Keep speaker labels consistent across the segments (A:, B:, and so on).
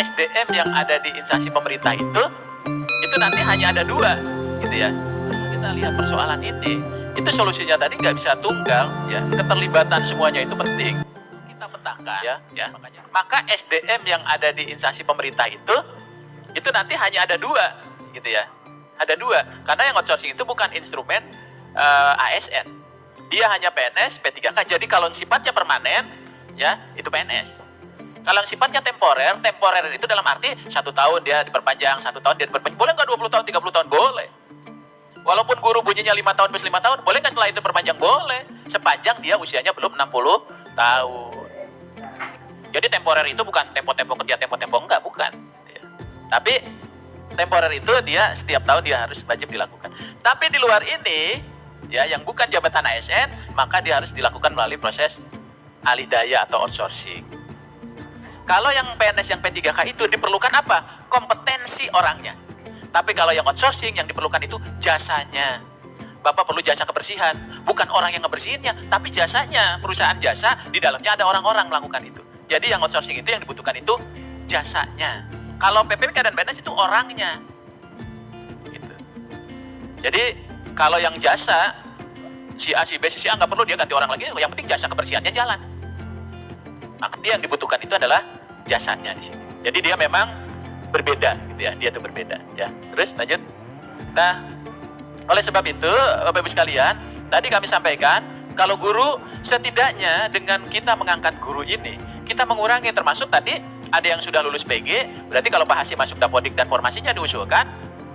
A: SDM yang ada di instansi pemerintah itu nanti hanya ada dua, gitu ya. Kalau kita lihat persoalan ini, itu solusinya tadi nggak bisa tunggal, ya. Keterlibatan semuanya itu penting. Kita petakan, ya. Makanya. Maka SDM yang ada di instansi pemerintah itu nanti hanya ada dua, gitu ya. Ada dua, karena yang outsourcing itu bukan instrumen ASN. Dia hanya PNS, P3K. Jadi kalau sifatnya permanen, ya itu PNS. Kalau yang sifatnya temporer itu dalam arti 1 tahun dia diperpanjang, 1 tahun dia diperpanjang. Boleh nggak 20 tahun, 30 tahun? Boleh. Walaupun guru bunyinya 5 tahun plus 5 tahun, boleh nggak setelah itu perpanjang? Boleh. Sepanjang dia usianya belum 60 tahun. Jadi temporer itu bukan tempo-tempo kerja, tempo-tempo enggak, bukan. Tapi temporer itu dia setiap tahun dia harus wajib dilakukan. Tapi di luar ini, ya yang bukan jabatan ASN, maka dia harus dilakukan melalui proses alih daya atau outsourcing. Kalau yang PNS yang P3K itu diperlukan apa? Kompetensi orangnya. Tapi kalau yang outsourcing yang diperlukan itu jasanya. Bapak perlu jasa kebersihan, bukan orang yang ngebersihinnya, tapi jasanya. Perusahaan jasa di dalamnya ada orang-orang melakukan itu. Jadi yang outsourcing itu yang dibutuhkan itu jasanya. Kalau PPK dan PNS itu orangnya. Gitu. Jadi kalau yang jasa si A, si B, si A nggak perlu dia ganti orang lagi, yang penting jasa kebersihannya jalan. Maka dia yang dibutuhkan itu adalah jasanya di sini. Jadi dia memang berbeda, gitu ya. Dia itu berbeda, ya. Terus lanjut. Nah, oleh sebab itu, Bapak Ibu sekalian, tadi kami sampaikan kalau guru setidaknya dengan kita mengangkat guru ini, kita mengurangi termasuk tadi ada yang sudah lulus PG, berarti kalau Pak Hasim masuk Dapodik dan formasinya diusulkan,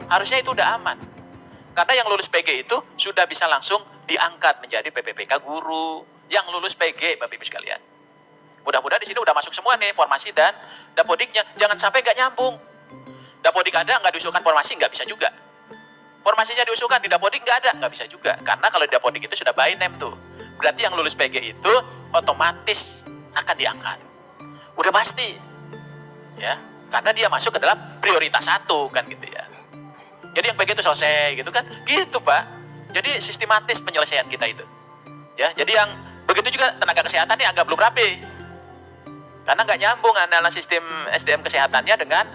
A: harusnya itu udah aman. Karena yang lulus PG itu sudah bisa langsung diangkat menjadi PPPK guru yang lulus PG, Bapak Ibu sekalian. Mudah-mudahan di sini udah masuk semua nih formasi dan Dapodiknya. Jangan sampai nggak nyambung. Dapodik ada nggak diusulkan formasi nggak bisa juga. Formasinya diusulkan di Dapodik nggak ada nggak bisa juga. Karena kalau di Dapodik itu sudah by name tuh. Berarti yang lulus PG itu otomatis akan diangkat. Udah pasti, ya. Karena dia masuk ke dalam prioritas 1 kan gitu ya. Jadi yang PG itu selesai gitu kan? Gitu Pak. Jadi sistematis penyelesaian kita itu. Ya, jadi yang begitu juga tenaga kesehatan ini agak belum rapi. Karena nggak nyambung antara sistem SDM kesehatannya dengan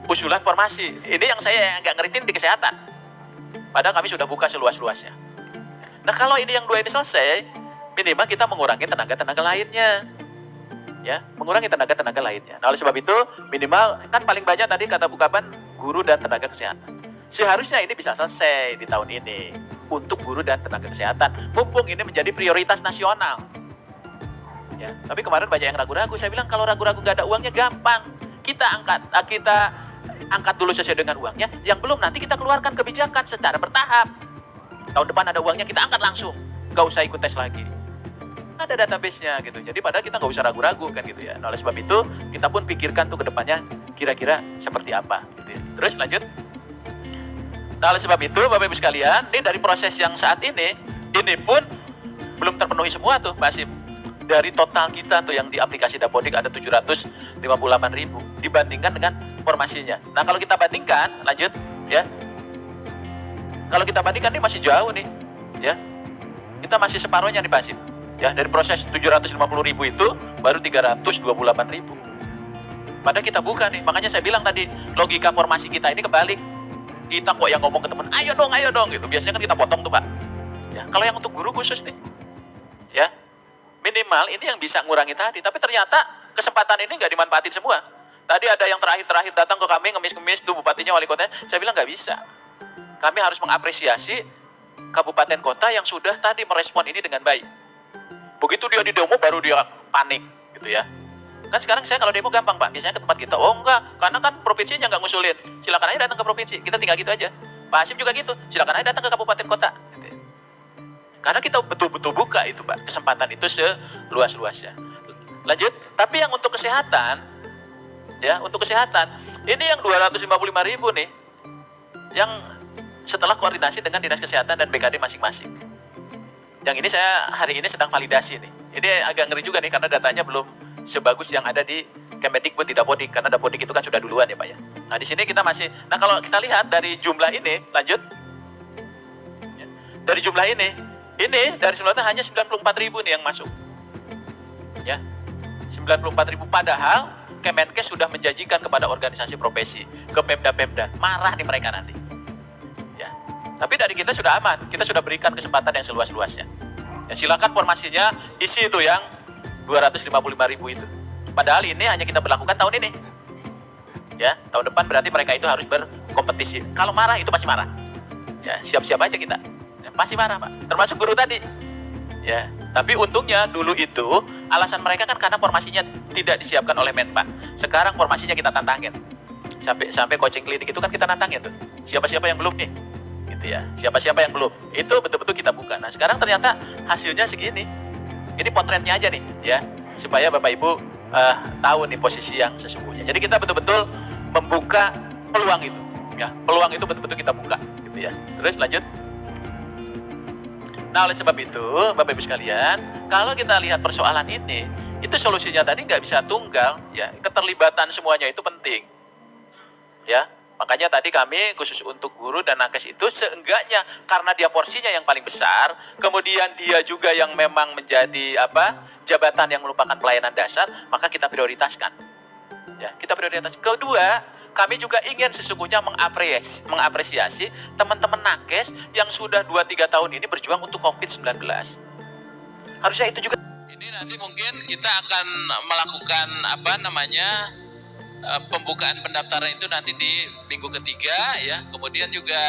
A: usulan formasi. Ini yang saya nggak ngeritin di kesehatan. Padahal kami sudah buka seluas-luasnya. Nah kalau ini yang 2 ini selesai, minimal kita mengurangi tenaga-tenaga lainnya. Ya, mengurangi tenaga-tenaga lainnya. Nah oleh sebab itu, minimal, kan paling banyak tadi kata Bu Kaban, guru dan tenaga kesehatan. Seharusnya ini bisa selesai di tahun ini. Untuk guru dan tenaga kesehatan. Mumpung ini menjadi prioritas nasional. Ya, tapi kemarin banyak yang ragu-ragu. Saya bilang kalau ragu-ragu nggak ada uangnya gampang. Kita angkat dulu sesuai dengan uangnya. Yang belum nanti kita keluarkan kebijakan secara bertahap. Tahun depan ada uangnya kita angkat langsung. Nggak usah ikut tes lagi. Ada database-nya gitu. Jadi padahal kita nggak usah ragu-ragu kan gitu ya. Nah, oleh sebab itu kita pun pikirkan tuh ke depannya kira-kira seperti apa. Gitu ya. Terus lanjut. Nah, oleh sebab itu Bapak Ibu sekalian, ini dari proses yang saat ini pun belum terpenuhi semua tuh masih. Dari total kita tuh yang di aplikasi Dapodik ada 758.000 dibandingkan dengan formasinya. Nah kalau kita bandingkan, lanjut ya. Kalau kita bandingkan ini masih jauh nih, ya. Kita masih separuhnya nih Pak Hasim. Ya dari proses 750.000 itu baru 328.000. Padahal kita buka nih, makanya saya bilang tadi logika formasi kita ini kebalik. Kita kok yang ngomong ke teman, ayo dong gitu. Biasanya kan kita potong tuh Pak. Ya kalau yang untuk guru khusus nih, ya. Minimal ini yang bisa ngurangi tadi, tapi ternyata kesempatan ini nggak dimanfaatin semua. Tadi ada yang terakhir datang ke kami ngemis-ngemis tuh bupatinya wali kotanya, saya bilang nggak bisa. Kami harus mengapresiasi kabupaten kota yang sudah tadi merespon ini dengan baik. Begitu dia di demo baru dia panik gitu ya. Kan sekarang saya kalau demo gampang Pak, biasanya ke tempat kita, oh enggak, karena kan provinsinya nggak ngusulin. Silakan aja datang ke provinsi, kita tinggal gitu aja. Pak Hasim juga gitu, silakan aja datang ke kabupaten kota. Gitu ya. Karena kita betul-betul buka itu Pak, kesempatan itu seluas-luasnya. Lanjut, tapi yang untuk kesehatan, ya untuk kesehatan, ini yang 255.000 nih, yang setelah koordinasi dengan Dinas Kesehatan dan BKD masing-masing. Yang ini saya hari ini sedang validasi nih. Ini agak ngeri juga nih karena datanya belum sebagus yang ada di Kemendikbud di Dapodik, karena Dapodik itu kan sudah duluan ya Pak ya. Nah di sini kita masih, nah kalau kita lihat dari jumlah ini, lanjut, ya, dari jumlah ini dari sebenarnya hanya 94.000 nih yang masuk. Ya. 94.000 padahal Kemenkes sudah menjanjikan kepada organisasi profesi, ke Pemda-Pemda. Marah nih mereka nanti. Ya. Tapi dari kita sudah aman, kita sudah berikan kesempatan yang seluas-luasnya. Ya, silakan formasinya isi itu yang 255.000 itu. Padahal ini hanya kita berlakukan tahun ini. Ya, tahun depan berarti mereka itu harus berkompetisi. Kalau marah itu pasti marah. Ya, siap-siap aja kita. Ya, pasti marah, Pak. Termasuk guru tadi. Ya, tapi untungnya dulu itu alasan mereka kan karena formasinya tidak disiapkan oleh Menpa. Sekarang formasinya kita tantangin. Sampai coaching klinik itu kan kita tantangin tuh. Siapa-siapa yang belum nih? Gitu ya. Siapa-siapa yang belum? Itu betul-betul kita buka. Nah, sekarang ternyata hasilnya segini. Ini potretnya aja nih, ya. Supaya Bapak Ibu tahu nih posisi yang sesungguhnya. Jadi kita betul-betul membuka peluang itu, ya. Peluang itu betul-betul kita buka, gitu ya. Terus lanjut. Nah, oleh sebab itu, Bapak Ibu sekalian, kalau kita lihat persoalan ini, itu solusinya tadi nggak bisa tunggal, ya. Keterlibatan semuanya itu penting, ya. Makanya tadi kami khusus untuk guru dan nakes itu seenggaknya karena dia porsinya yang paling besar, kemudian dia juga yang memang menjadi jabatan yang merupakan pelayanan dasar, maka kita prioritaskan. Ya, kita prioritas. Kedua, kami juga ingin sesungguhnya mengapresiasi teman-teman nakes yang sudah 2-3 tahun ini berjuang untuk COVID-19. Harusnya itu juga. Ini nanti mungkin kita akan melakukan pembukaan pendaftaran itu nanti di minggu ketiga, ya. Kemudian juga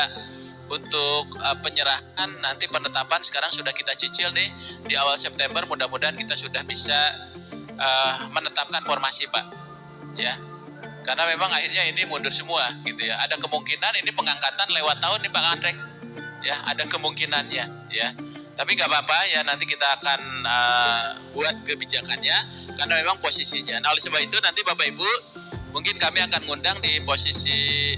A: untuk penyerahan nanti penetapan sekarang sudah kita cicil nih di awal September. Mudah-mudahan kita sudah bisa menetapkan formasi, Pak, ya. Karena memang akhirnya ini mundur semua, gitu ya. Ada kemungkinan ini pengangkatan lewat tahun nih Pak Andrek, ya. Ada kemungkinannya, ya. Tapi nggak apa-apa ya, nanti kita akan buat kebijakannya karena memang posisinya. Nah, oleh sebab itu nanti Bapak Ibu mungkin kami akan ngundang di posisi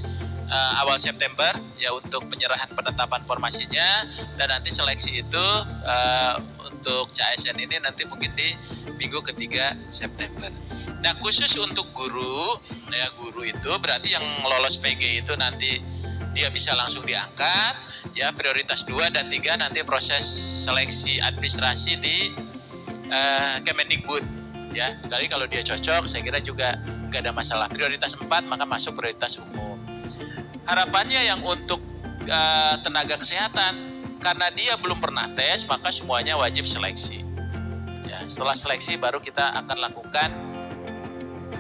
A: awal September, ya, untuk penyerahan penetapan formasinya, dan nanti seleksi itu untuk CASN ini nanti mungkin di minggu ketiga September. Nah, khusus untuk guru, ya, guru itu berarti yang lolos PG itu nanti dia bisa langsung diangkat, ya. Prioritas 2 dan 3 nanti proses seleksi administrasi di Kemendikbud, ya. Jadi kalau dia cocok, saya kira juga nggak ada masalah. Prioritas 4 maka masuk prioritas umum. Harapannya yang untuk tenaga kesehatan, karena dia belum pernah tes, maka semuanya wajib seleksi. Ya, setelah seleksi baru kita akan lakukan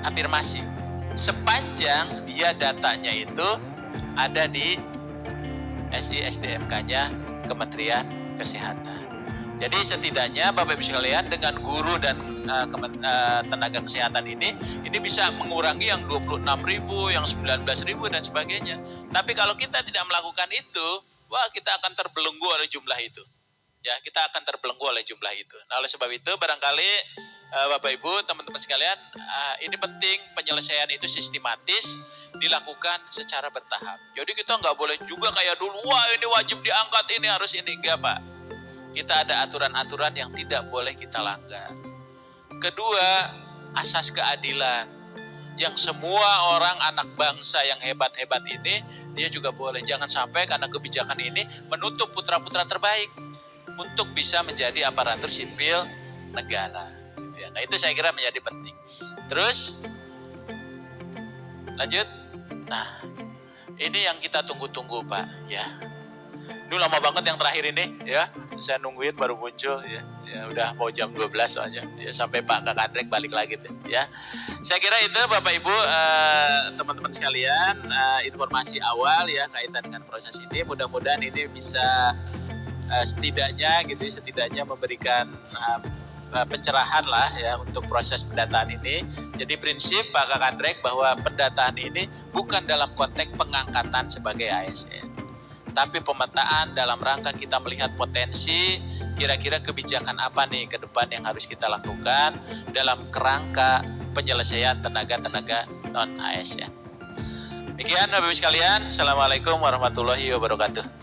A: afirmasi. Sepanjang dia datanya itu ada di SI-SDMK-nya Kementerian Kesehatan. Jadi setidaknya Bapak Ibu sekalian, dengan guru dan tenaga kesehatan ini bisa mengurangi yang 26.000, yang 19.000 dan sebagainya. Tapi kalau kita tidak melakukan itu, wah, kita akan terbelenggu oleh jumlah itu. Ya, kita akan terbelenggu oleh jumlah itu. Nah, oleh sebab itu barangkali Bapak Ibu, teman-teman sekalian, ini penting penyelesaian itu sistematis dilakukan secara bertahap. Jadi kita nggak boleh juga kayak dulu, wah ini wajib diangkat, ini harus ini, enggak, Pak. Kita ada aturan-aturan yang tidak boleh kita langgar. Kedua, asas keadilan. Yang semua orang anak bangsa yang hebat-hebat ini, dia juga boleh. Jangan sampai karena kebijakan ini menutup putra-putra terbaik untuk bisa menjadi aparatur sipil negara. Nah, itu saya kira menjadi penting. Terus, lanjut. Nah, ini yang kita tunggu-tunggu, Pak, ya. Ini lama banget yang terakhir ini, ya. Saya nungguin baru muncul, ya. Ya udah mau jam 12 soalnya, ya, sampai Pak Kakandrek balik lagi tuh, ya. Saya kira itu Bapak Ibu, teman-teman sekalian, informasi awal, ya, kaitan dengan proses ini. Mudah-mudahan ini bisa setidaknya memberikan pencerahan lah, ya, untuk proses pendataan ini. Jadi prinsip Pak Kakandrek bahwa pendataan ini bukan dalam konteks pengangkatan sebagai ASN, tapi pemetaan dalam rangka kita melihat potensi kira-kira kebijakan apa nih ke depan yang harus kita lakukan dalam kerangka penyelesaian tenaga-tenaga non-ASN. Demikian Bapak Ibu sekalian, Assalamualaikum warahmatullahi wabarakatuh.